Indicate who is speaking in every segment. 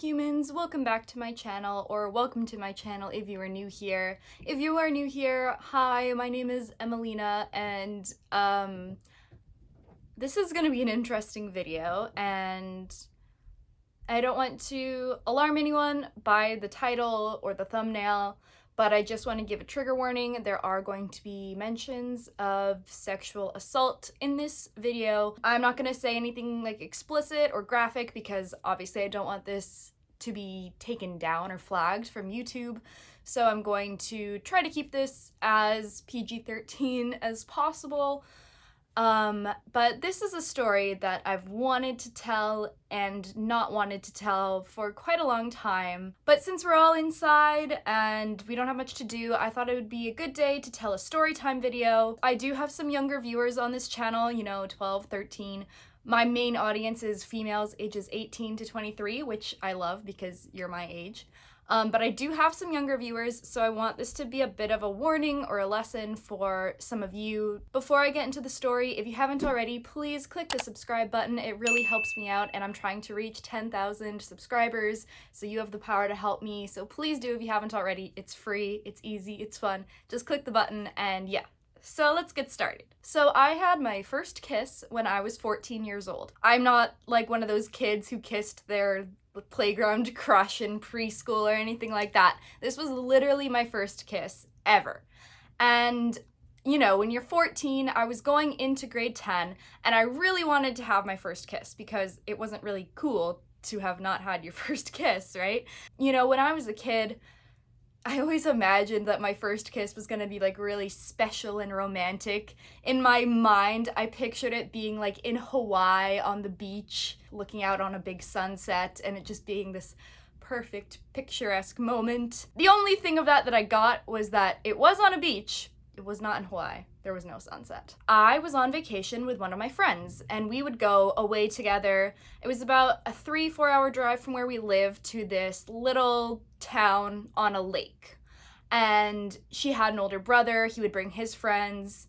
Speaker 1: humans, welcome back to my channel, or welcome to my channel if you are new here. If you are new here, hi, my name is Emelina, and this is gonna be an interesting video, and I don't want to alarm anyone by the title or the thumbnail, but I just want to give a trigger warning. There are going to be mentions of sexual assault in this video. I'm not going to say anything like explicit or graphic because obviously I don't want this to be taken down or flagged from YouTube. So I'm going to try to keep this as PG-13 as possible. But this is a story that I've wanted to tell and not wanted to tell for quite a long time. But since we're all inside and we don't have much to do, I thought it would be a good day to tell a story time video. I do have some younger viewers on this channel, you know, 12, 13. My main audience is females ages 18 to 23, which I love because you're my age. But I do have some younger viewers, so I want this to be a bit of a warning or a lesson for some of you. Before I get into the story, if you haven't already, please click the subscribe button. It really helps me out, and I'm trying to reach 10,000 subscribers, so you have the power to help me. So please do if you haven't already. It's free, it's easy, it's fun. Just click the button, and yeah. So let's get started. So I had my first kiss when I was 14 years old. I'm not like one of those kids who kissed their playground crush in preschool or anything like that. This was literally my first kiss ever. And you know, when you're 14, I was going into grade 10 and I really wanted to have my first kiss because it wasn't really cool to have not had your first kiss, right? You know, when I was a kid, I always imagined that my first kiss was gonna be like really special and romantic. In my mind, I pictured it being like in Hawaii on the beach, looking out on a big sunset, and it just being this perfect, picturesque moment. The only thing of that I got was that it was on a beach. It was not in Hawaii. There was no sunset. I was on vacation with one of my friends, and we would go away together. It was about a 3-4 hour drive from where we lived to this little town on a lake. And she had an older brother. He would bring his friends.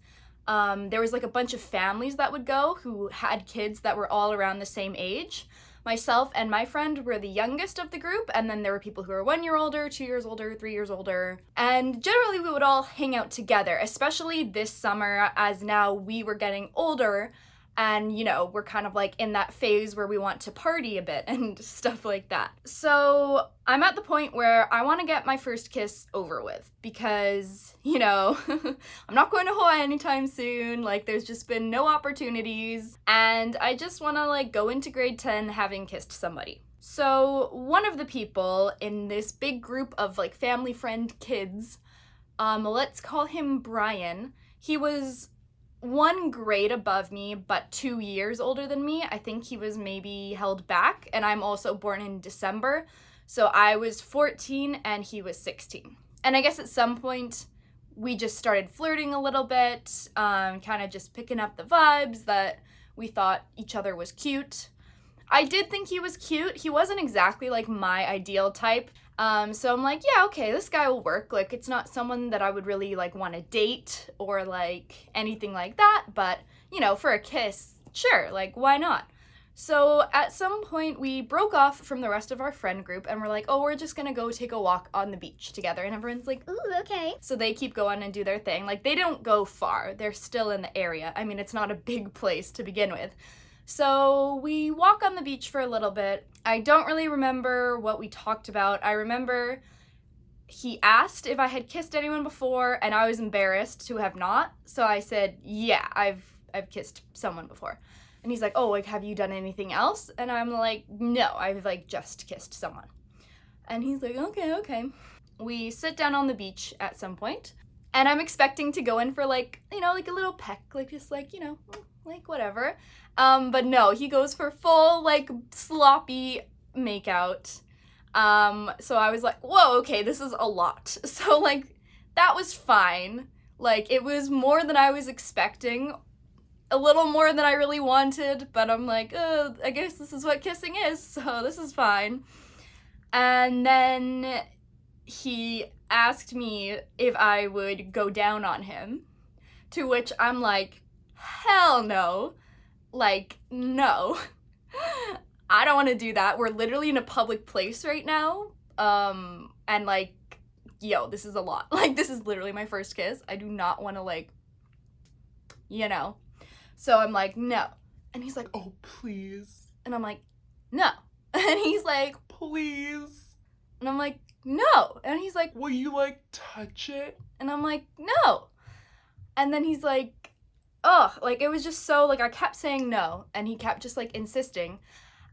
Speaker 1: There was like a bunch of families that would go who had kids that were all around the same age. Myself and my friend were the youngest of the group, and then there were people who were 1 year older, 2 years older, 3 years older. And generally we would all hang out together, especially this summer as now we were getting older and, you know, we're kind of like in that phase where we want to party a bit and stuff like that. So I'm at the point where I want to get my first kiss over with because, you know, I'm not going to Hawaii anytime soon. Like, there's just been no opportunities, and I just want to like go into grade 10 having kissed somebody. So one of the people in this big group of like family friend kids, let's call him Brian. He was 1 grade above me, but 2 years older than me. I think he was maybe held back, and I'm also born in December. So I was 14 and he was 16. And I guess at some point we just started flirting a little bit, kind of just picking up the vibes that we thought each other was cute. I did think he was cute. He wasn't exactly like my ideal type. So I'm like, yeah, okay, this guy will work. Like, it's not someone that I would really like want to date or like anything like that, but you know, for a kiss, sure, like why not? So at some point we broke off from the rest of our friend group and we're like, oh, we're just gonna go take a walk on the beach together. And everyone's like, ooh, okay. So they keep going and do their thing. Like, they don't go far. They're still in the area. I mean, it's not a big place to begin with. So we walk on the beach for a little bit. I don't really remember what we talked about. I remember he asked if I had kissed anyone before, and I was embarrassed to have not. So I said, yeah, I've kissed someone before. And he's like, oh, like, have you done anything else? And I'm like, no, I've like just kissed someone. And he's like, okay. We sit down on the beach at some point, and I'm expecting to go in for like, you know, like a little peck, like just like, you know, like whatever. But no, he goes for full like sloppy makeout. So I was like, whoa, okay, this is a lot. So like, that was fine. Like, it was more than I was expecting, a little more than I really wanted, but I'm like, I guess this is what kissing is, so this is fine. And then he asked me if I would go down on him, to which I'm like, hell no. Like, no. I don't want to do that. We're literally in a public place right now. And like, yo, this is a lot. Like, this is literally my first kiss. I do not want to, like, you know. So I'm like, no. And he's like, oh, please. And I'm like, no. And he's like, please. And I'm like, no. And he's like, will you, like, touch it? And I'm like, no. And then he's like, ugh. Like, it was just so, like, I kept saying no. And he kept just, like, insisting.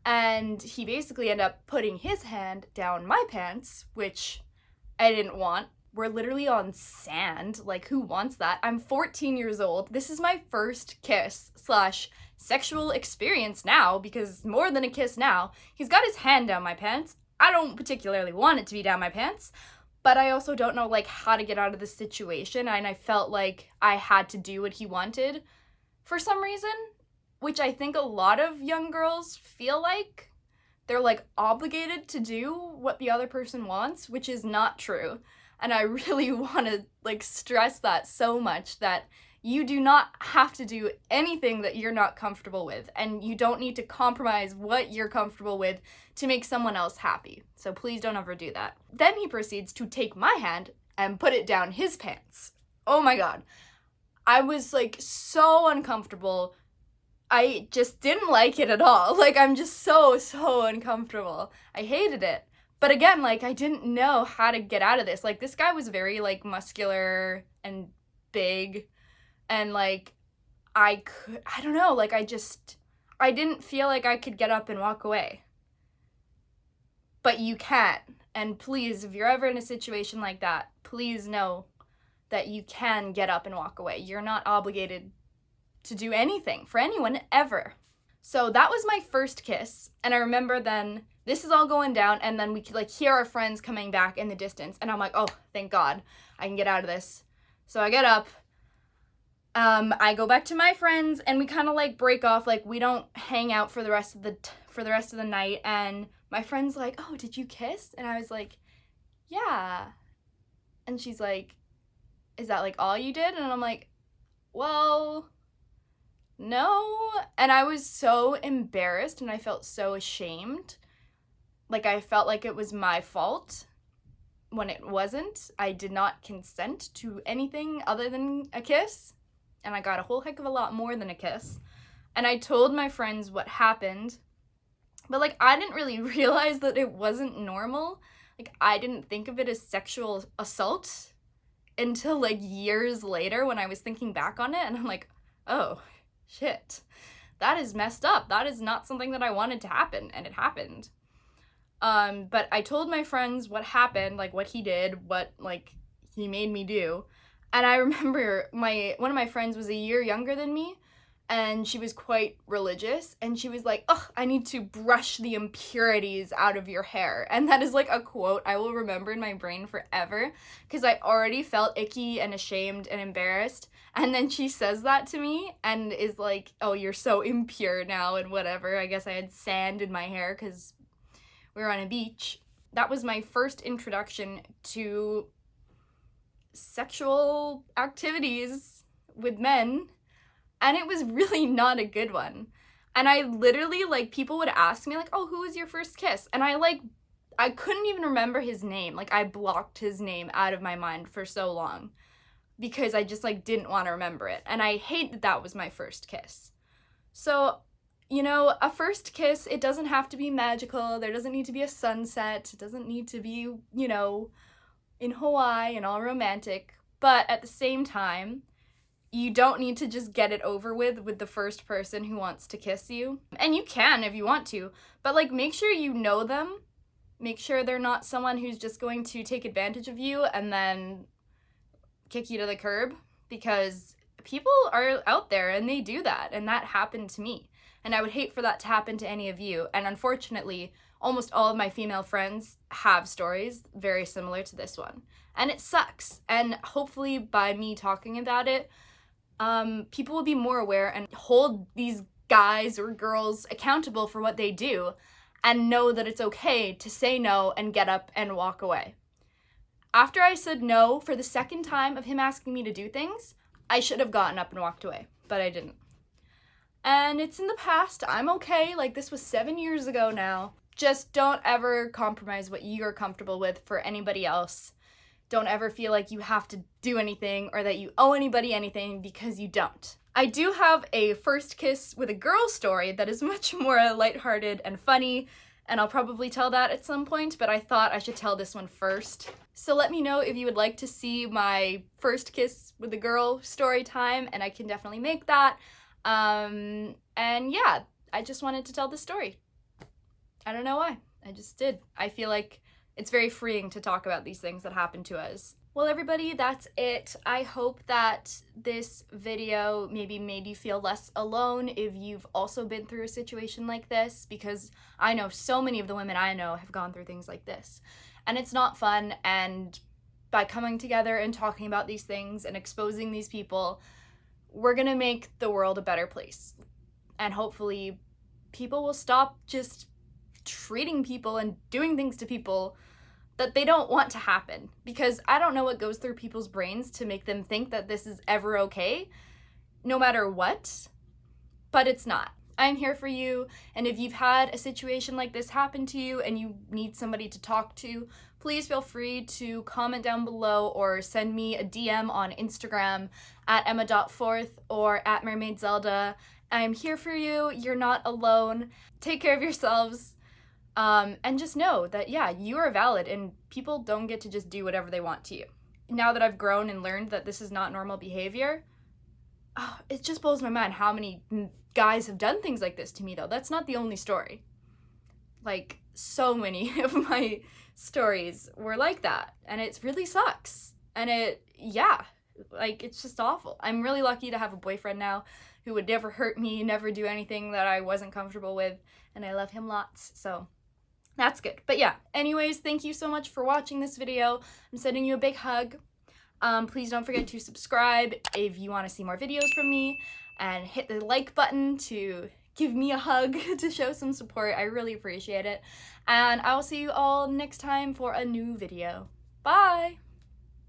Speaker 1: And he basically ended up putting his hand down my pants, which I didn't want. We're literally on sand. Like, who wants that? I'm 14 years old. This is my first kiss / sexual experience now, because more than a kiss now. He's got his hand down my pants. I don't particularly want it to be down my pants, but I also don't know, like, how to get out of this situation, and I felt like I had to do what he wanted for some reason, which I think a lot of young girls feel like. They're, like, obligated to do what the other person wants, which is not true. And I really want to, like, stress that so much, that you do not have to do anything that you're not comfortable with, and you don't need to compromise what you're comfortable with to make someone else happy. So please don't ever do that. Then he proceeds to take my hand and put it down his pants. Oh my god. I was, like, so uncomfortable. I just didn't like it at all. Like, I'm just so uncomfortable. I hated it. But again, like, I didn't know how to get out of this. Like, this guy was very, like, muscular and big. And, like, I don't know, like, I didn't feel like I could get up and walk away. But you can. And please, if you're ever in a situation like that, please know that you can get up and walk away. You're not obligated to do anything for anyone ever. So that was my first kiss, and I remember then this is all going down, and then we could, like, hear our friends coming back in the distance, and I'm like, oh, thank God, I can get out of this. So I get up, I go back to my friends, and we kind of, like, break off. Like, we don't hang out for the rest of the night. And my friend's like, oh, did you kiss? And I was like, yeah. And she's like, is that, like, all you did? And I'm like, well, no. And I was so embarrassed, and I felt so ashamed. Like, I felt like it was my fault when it wasn't. I did not consent to anything other than a kiss, and I got a whole heck of a lot more than a kiss. And I told my friends what happened, but, like, I didn't really realize that it wasn't normal. Like, I didn't think of it as sexual assault until, like, years later when I was thinking back on it, and I'm like, oh, shit, that is messed up. That is not something that I wanted to happen, and it happened. But I told my friends what happened, like, what he did, what, like, he made me do. And I remember one of my friends was a year younger than me, and she was quite religious, and she was like, ugh, I need to brush the impurities out of your hair. And that is, like, a quote I will remember in my brain forever, because I already felt icky and ashamed and embarrassed. And then she says that to me and is like, oh, you're so impure now and whatever. I guess I had sand in my hair because we were on a beach. That was my first introduction to sexual activities with men, and it was really not a good one. And I literally, like, people would ask me, like, oh, who was your first kiss? And I couldn't even remember his name. Like, I blocked his name out of my mind for so long because I just, like, didn't want to remember it. And I hate that that was my first kiss. So, you know, a first kiss, it doesn't have to be magical. There doesn't need to be a sunset. It doesn't need to be, you know, in Hawaii and all romantic. But at the same time, you don't need to just get it over with the first person who wants to kiss you. And you can if you want to, but, like, make sure you know them. Make sure they're not someone who's just going to take advantage of you and then kick you to the curb, because people are out there and they do that, and that happened to me. And I would hate for that to happen to any of you. And unfortunately, almost all of my female friends have stories very similar to this one. And it sucks. And hopefully by me talking about it, people will be more aware and hold these guys or girls accountable for what they do and know that it's okay to say no and get up and walk away. After I said no for the second time of him asking me to do things, I should have gotten up and walked away, but I didn't. and it's in the past. I'm okay. Like, this was 7 years ago now. Just don't ever compromise what you're comfortable with for anybody else. Don't ever feel like you have to do anything or that you owe anybody anything, because you don't. I do have a first kiss with a girl story that is much more lighthearted and funny, and I'll probably tell that at some point, but I thought I should tell this one first. So let me know if you would like to see my first kiss with a girl story time, and I can definitely make that. And yeah, I just wanted to tell this story. I don't know why. I just did. I feel like it's very freeing to talk about these things that happen to us. Well, everybody, that's it. I hope that this video maybe made you feel less alone if you've also been through a situation like this, because I know so many of the women I know have gone through things like this. And it's not fun, and by coming together and talking about these things and exposing these people, we're gonna make the world a better place. And hopefully people will stop just treating people and doing things to people that they don't want to happen, because I don't know what goes through people's brains to make them think that this is ever okay, no matter what, but it's not. I'm here for you, and if you've had a situation like this happen to you and you need somebody to talk to, please feel free to comment down below or send me a DM on Instagram at emma.forth or at mermaidzelda. I'm here for you. You're not alone. Take care of yourselves. And just know that, yeah, you are valid, and people don't get to just do whatever they want to you. Now that I've grown and learned that this is not normal behavior, it just blows my mind how many guys have done things like this to me, though. That's not the only story. Like, so many of my stories were like that, and it really sucks. And it's just awful. I'm really lucky to have a boyfriend now who would never hurt me, never do anything that I wasn't comfortable with, and I love him lots, so that's good. But yeah, anyways, thank you so much for watching this video. I'm sending you a big hug. Please don't forget to subscribe if you want to see more videos from me, and hit the like button to give me a hug to show some support. I really appreciate it. And I will see you all next time for a new video. Bye!